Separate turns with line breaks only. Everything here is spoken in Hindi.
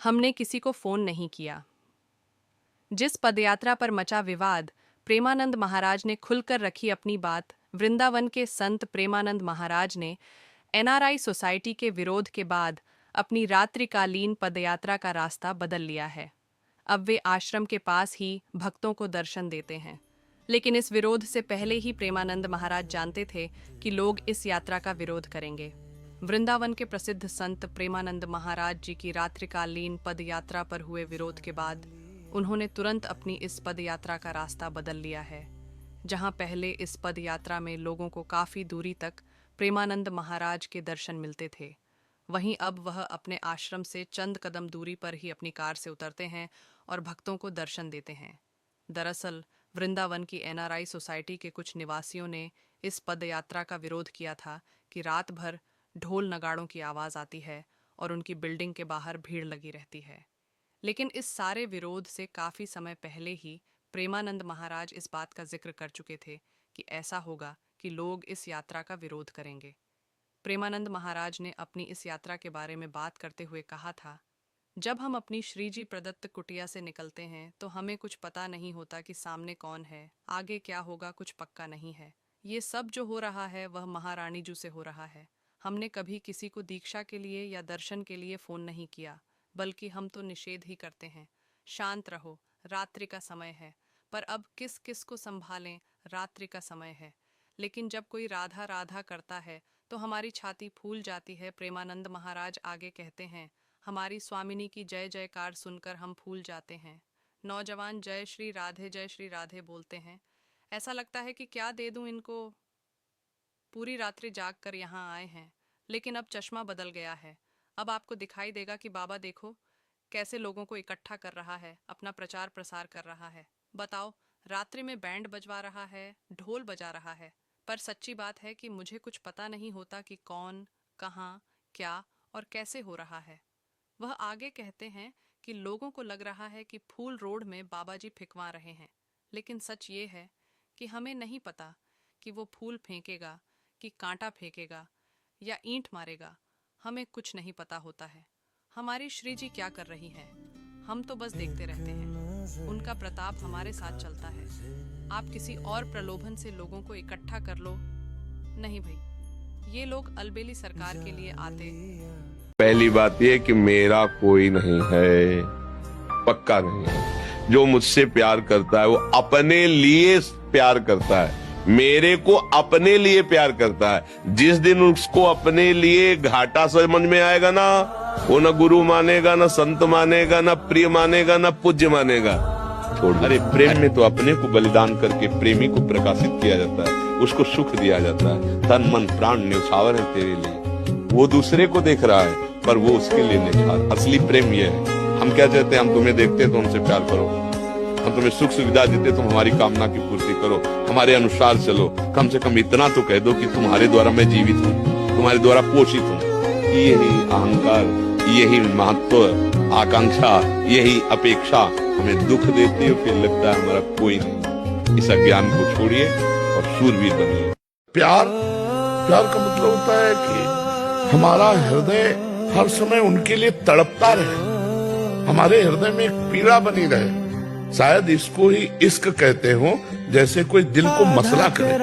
हमने किसी को फोन नहीं किया। जिस पदयात्रा पर मचा विवाद, प्रेमानंद महाराज ने खुलकर रखी अपनी बात। वृंदावन के संत प्रेमानंद महाराज ने एनआरआई सोसाइटी के विरोध के बाद अपनी रात्रिकालीन पदयात्रा का रास्ता बदल लिया है। अब वे आश्रम के पास ही भक्तों को दर्शन देते हैं। लेकिन इस विरोध से पहले ही प्रेमानंद महाराज जानते थे कि लोग इस यात्रा का विरोध करेंगे। वृंदावन के प्रसिद्ध संत प्रेमानंद महाराज जी की रात्रिकालीन पदयात्रा पर हुए विरोध के बाद उन्होंने तुरंत अपनी इस पदयात्रा का रास्ता बदल लिया है। जहां पहले इस पदयात्रा में लोगों को काफ़ी दूरी तक प्रेमानंद महाराज के दर्शन मिलते थे, वहीं अब वह अपने आश्रम से चंद कदम दूरी पर ही अपनी कार से उतरते हैं और भक्तों को दर्शन देते हैं। दरअसल वृंदावन की एनआरआई सोसाइटी के कुछ निवासियों ने इस पदयात्रा का विरोध किया था कि रात भर ढोल नगाड़ों की आवाज़ आती है और उनकी बिल्डिंग के बाहर भीड़ लगी रहती है। लेकिन इस सारे विरोध से काफ़ी समय पहले ही प्रेमानंद महाराज इस बात का जिक्र कर चुके थे कि ऐसा होगा कि लोग इस यात्रा का विरोध करेंगे। प्रेमानंद महाराज ने अपनी इस यात्रा के बारे में बात करते हुए कहा था, जब हम अपनी श्री जी प्रदत्त कुटिया से निकलते हैं तो हमें कुछ पता नहीं होता कि सामने कौन है, आगे क्या होगा कुछ पक्का नहीं है। ये सब जो हो रहा है वह महारानी जू से हो रहा है। हमने कभी किसी को दीक्षा के लिए या दर्शन के लिए फ़ोन नहीं किया, बल्कि हम तो निषेध ही करते हैं, शांत रहो, रात्रि का समय है। पर अब किस किस को संभालें, रात्रि का समय है। लेकिन जब कोई राधा राधा करता है तो हमारी छाती फूल जाती है। प्रेमानंद महाराज आगे कहते हैं, हमारी स्वामिनी की जय जयकार सुनकर हम फूल जाते हैं। नौजवान जय श्री राधे बोलते हैं। ऐसा लगता है कि क्या दे दूं इनको, पूरी रात्रि जाग कर यहाँ आए हैं। लेकिन अब चश्मा बदल गया है। अब आपको दिखाई देगा कि बाबा देखो कैसे लोगों को इकट्ठा कर रहा है, अपना प्रचार प्रसार कर रहा है। बताओ, रात्रि में बैंड बजवा रहा है, ढोल बजा रहा है। पर सच्ची बात है कि मुझे कुछ पता नहीं होता कि कौन, कहाँ, क्या और कैसे हो रहा है। वह आगे कहते हैं कि लोगों को लग रहा है कि फूल रोड में बाबा जी फेंकवा रहे हैं, लेकिन सच ये है कि हमें नहीं पता कि वो फूल फेंकेगा कि कांटा फेंकेगा या ईंट मारेगा। हमें कुछ नहीं पता होता है हमारी श्री जी क्या कर रही हैं। हम तो बस देखते रहते हैं, उनका प्रताप हमारे साथ चलता है। आप किसी और प्रलोभन से लोगों को इकट्ठा कर लो, नहीं भाई, ये लोग अलबेली सरकार के लिए आते।
पहली बात यह कि मेरा कोई नहीं है, पक्का नहीं है। जो मुझसे प्यार करता है वो अपने लिए प्यार करता है, मेरे को अपने लिए प्यार करता है। जिस दिन उसको अपने लिए घाटा समझ में आएगा ना, वो न गुरु मानेगा, न संत मानेगा, न प्रिय मानेगा, न पूज्य मानेगा। छोड़, अरे प्रेम में तो अपने को बलिदान करके प्रेमी को प्रकाशित किया जाता है, उसको सुख दिया जाता है। तन मन प्राण न्यौछावर है तेरे लिए। वो दूसरे को देख रहा है पर वो उसके लिए न्यौछावर। असली प्रेम ये है। हम क्या चाहते हैं, हम तुम्हें देखते हैं तो हमसे प्यार करो, हम तुम्हें सुख सुविधा देते तुम हमारी कामना की पूर्ति करो, हमारे अनुसार चलो। कम से कम इतना तो कह दो कि तुम्हारे द्वारा मैं जीवित हूँ, तुम्हारे द्वारा पोषित हूँ। यही अहंकार, यही महत्व, आकांक्षा, यही अपेक्षा हमें दुख देती है। फिर लगता है हमारा कोई नहीं। इस अज्ञान को छोड़िए और शूरवीर बनिए।
प्यार का मतलब होता है कि हमारा हृदय हर समय उनके लिए तड़पता रहे, हमारे हृदय में एक पीड़ा बनी रहे। शायद इसको ही इश्क कहते हो, जैसे कोई दिल को मसला करे।